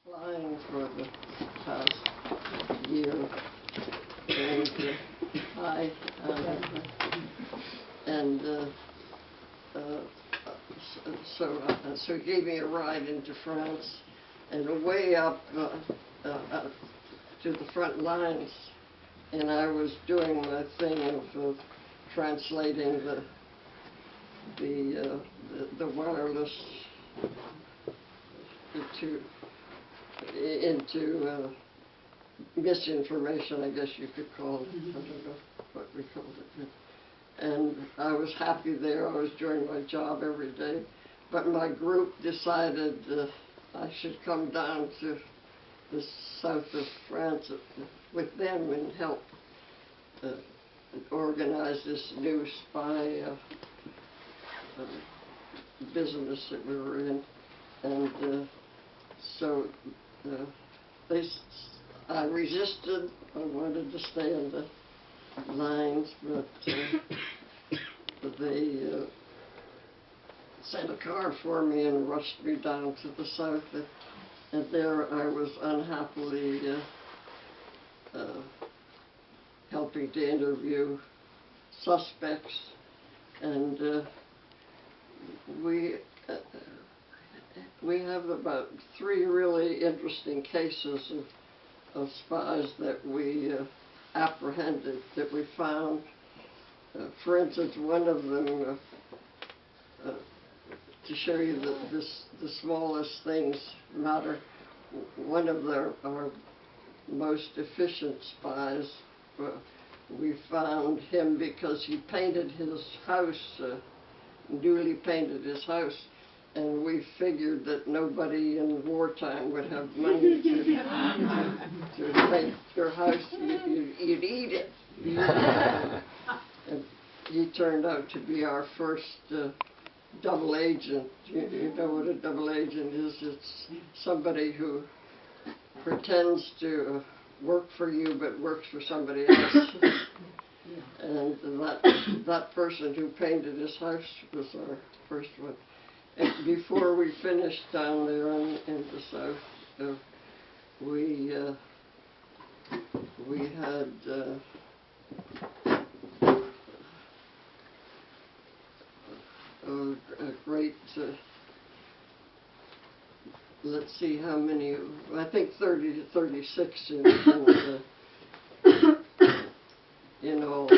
flying for the past year, and I and so he gave me a ride into France, and way up to the front lines, and I was doing my thing of translating the wireless into misinformation, I guess you could call it. I don't know what we called it. And I was happy there. I was doing my job every day. But my group decided I should come down to the south of France with them and help organize this new spy business that we were in. And so I resisted. I wanted to stay on the lines, but they sent a car for me and rushed me down to the south, and there I was unhappily helping to interview suspects, and we have about 3 really interesting cases of spies that we apprehended, that we found. For instance, one of them, to show you the smallest things matter, one of our most efficient spies, we found him because he painted his house, newly painted his house, and we figured that nobody in wartime would have money to paint their house. You'd eat it. And he turned out to be our first double agent. You know what a double agent is? It's somebody who pretends to work for you but works for somebody else. And that person who painted his house was our first one. And before we finished down there in the south, we had a great, let's see how many, I think 30 to 36 in all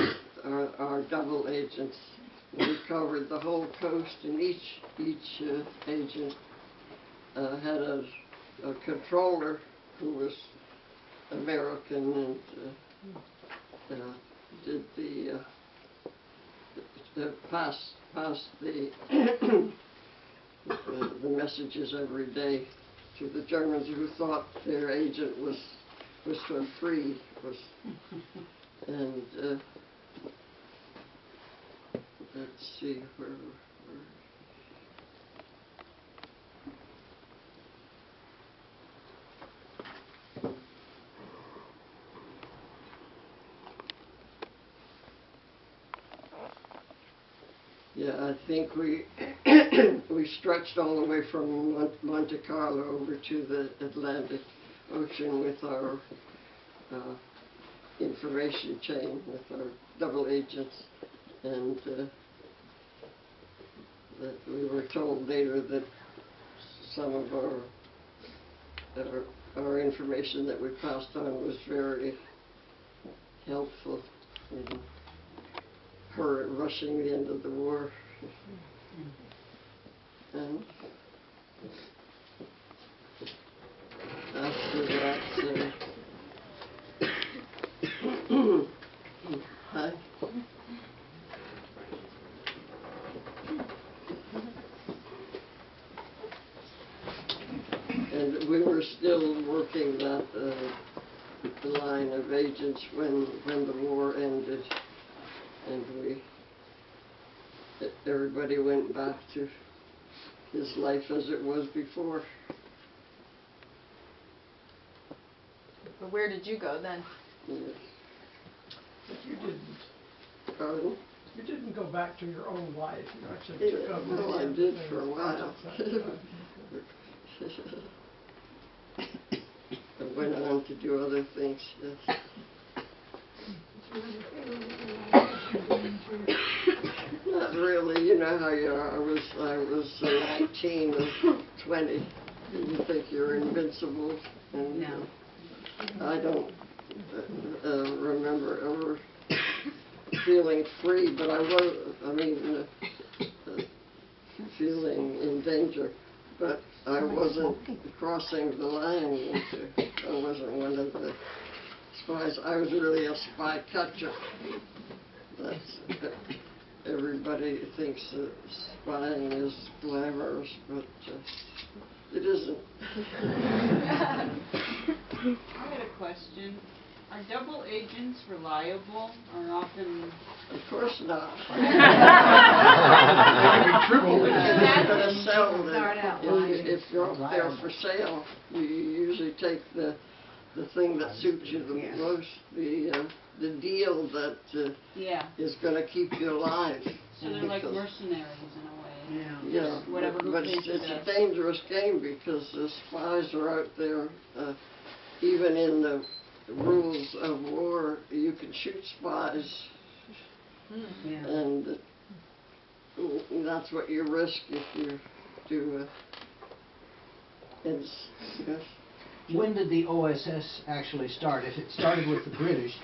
our double agents. We covered the whole coast, and each agent had a controller who was American and did passed the the messages every day to the Germans who thought their agent was for free, and let's see where. Yeah, I think we we stretched all the way from Monte Carlo over to the Atlantic Ocean with our information chain, with our double agents, and that we were told later that some of our information that we passed on was very helpful in her rushing the end of the war. And after that, hi. And we were still working that the line of agents when the war ended, and everybody went back to his life as it was before. But where did you go then? Yes. But you didn't. Pardon? You didn't go back to your own life. You actually took up. Well, I did for a while. went on to do other things. Yes. Not really. You know how you are. I was 19 or 20. You think you're invincible, and I don't remember ever feeling free, but I was. I mean, feeling in danger, but I wasn't crossing the line. I wasn't one of the spies. I was really a spy catcher. That's everybody thinks that spying is glamorous, but it isn't. I had a question. Are double agents reliable or often? Of course not. Triple If agent. you're going to sell Start out if you're up there for sale, you usually take the thing that suits you the most, the deal that Yeah. is going to keep you alive. So they're like Because- mercenaries in a way. Yeah, Whatever but pays the it's a best. dangerous game because the spies are out there. Even in the rules of war, you can shoot spies, and that's what you risk if you do. Yes. When did the OSS actually start? If it started with the British,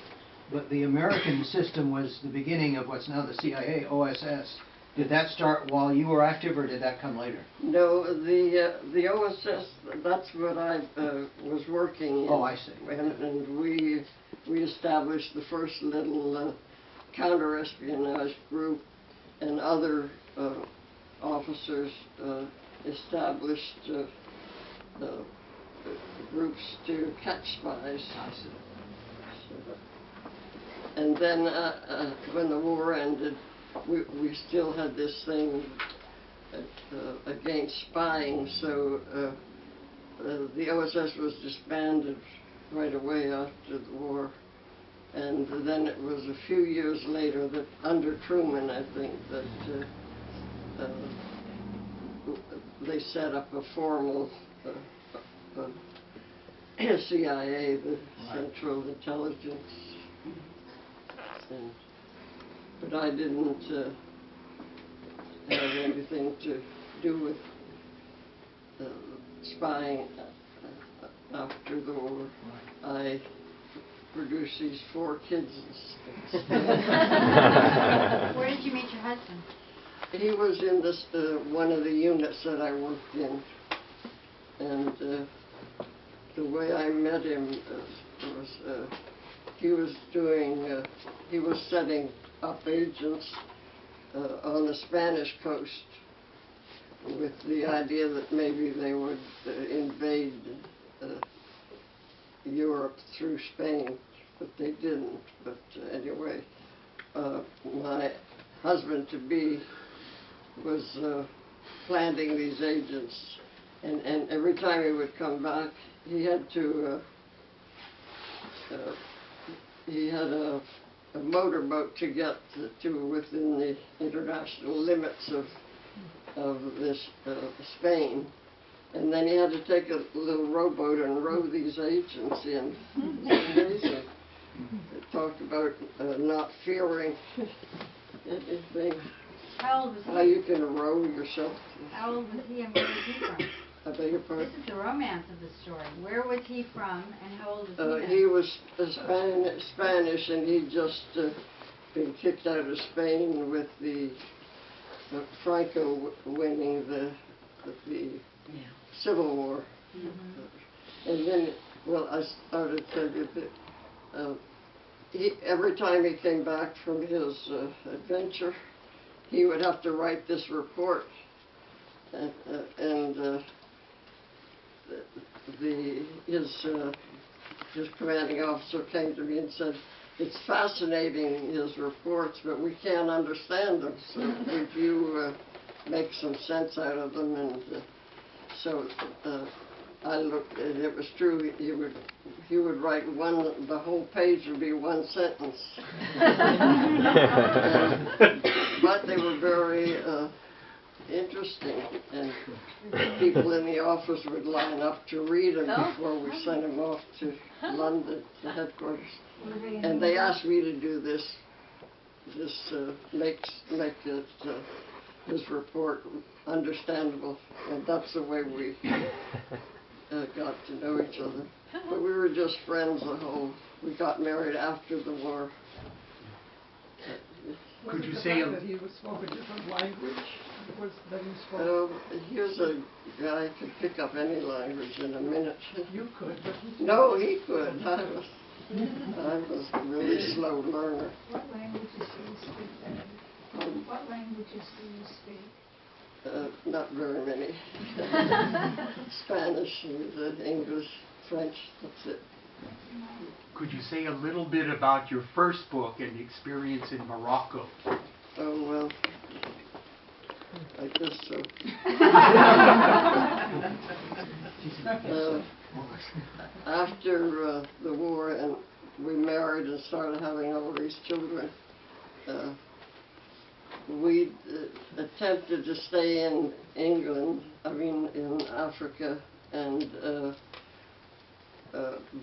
but the American system was the beginning of what's now the CIA, OSS, did that start while you were active, or did that come later? No, the OSS, that's what I was working in. Oh, I see. And we established the first little counter-espionage group, and other officers established groups to catch spies. I see. And then when the war ended, we still had this thing against spying, so the OSS was disbanded right away after the war. And then it was a few years later that, under Truman, I think, that they set up a formal CIA, the Central Intelligence. But I didn't have anything to do with spying after the war. I produced these 4 kids. Where did you meet your husband? He was in this one of the units that I worked in, and the way I met him was he was setting up agents on the Spanish coast with the idea that maybe they would invade Europe through Spain, but they didn't. But anyway, my husband-to-be was planting these agents, and every time he would come back, he had to he had a motorboat to get to within the international limits of this Spain, and then he had to take a little rowboat and row these agents in. It's amazing. It talked about not fearing anything. How old was How he? you can row yourself. How old was he and where was he from? I beg your pardon? This is the romance of the story. Where was he from and how old was he then? He was Spanish, and he'd just been kicked out of Spain with the Franco winning the Civil War. And then, well, I started to tell you that every time he came back from his adventure, he would have to write this report, and his commanding officer came to me and said, "It's fascinating, his reports, but we can't understand them. So would you make some sense out of them?" And so I looked, and it was true. He would write the whole page would be one sentence. But they were very interesting, and people in the office would line up to read them Oh. before we sent them off to London, to headquarters. Were they in And they New York? asked me to do this, make it, his report understandable, and that's the way we got to know each other. But we were just friends we got married after the war. Was it the fact that he spoke a different language? Was that he spoke? Here's a guy who could pick up any language in a minute. You could, but he. No, he could. I was a really slow learner. What languages do you speak there? What languages do you speak? Not very many. Spanish and English, French, that's it. Could you say a little bit about your first book and experience in Morocco? Oh, well, I guess so. After the war and we married and started having all these children, we attempted to stay in England, in Africa, and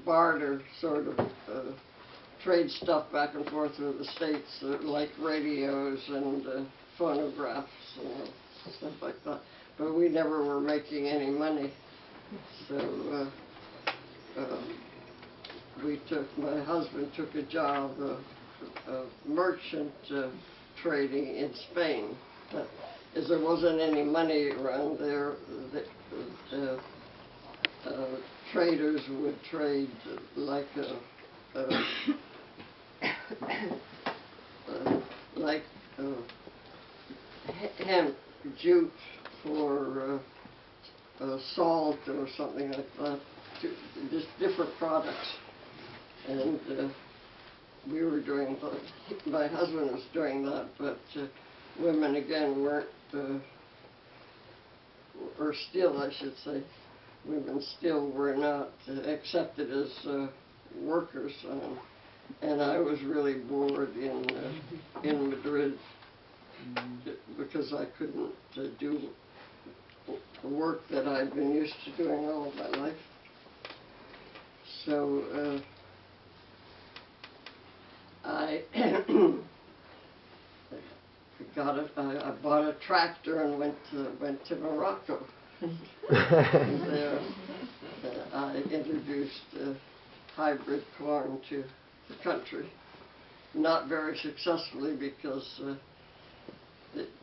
barter, sort of trade stuff back and forth with the States, like radios and phonographs and stuff like that. But we never were making any money. So my husband took a job of merchant trading in Spain. But as there wasn't any money around there, traders would trade like hemp jute for salt or something like that, just different products. And we were doing, my husband was doing that, but women again weren't, or still I should say, women still were not accepted as workers, and I was really bored in Madrid because I couldn't do the work that I'd been used to doing all of my life. So I I bought a tractor and went to Morocco. And there I introduced hybrid corn to the country. Not very successfully because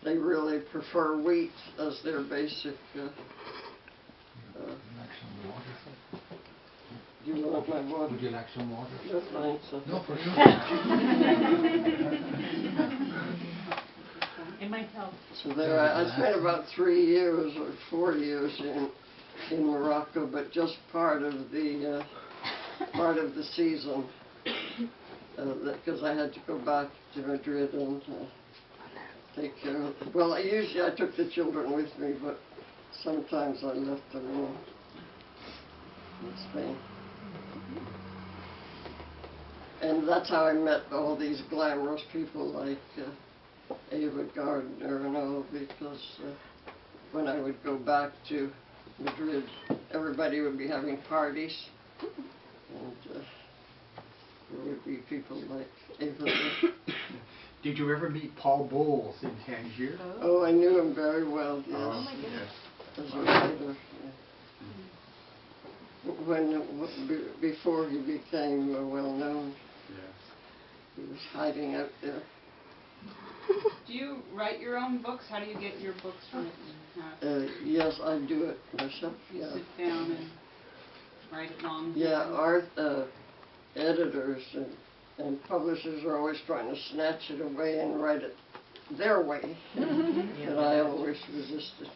they really prefer wheat as their basic. Do you want my water? Would you like some water? No, thanks. No, for sure. It might help. So there, I spent about 3 years or 4 years in Morocco, but just part of the season, because I had to go back to Madrid and take care of. Well, usually I took the children with me, but sometimes I left them in Spain. And that's how I met all these glamorous people like Ava Gardner and all, because when I would go back to Madrid, everybody would be having parties, and there would be people like Ava. Did you ever meet Paul Bowles in Tangier? Oh, I knew him very well, yes. Oh, my goodness. As a writer, yeah. Before he became well known, he was hiding out there. Do you write your own books? How do you get your books written? Yes, I do it myself. You Yeah. sit down and write it long? Yeah, our editors and publishers are always trying to snatch it away and write it their way, but I always resisted.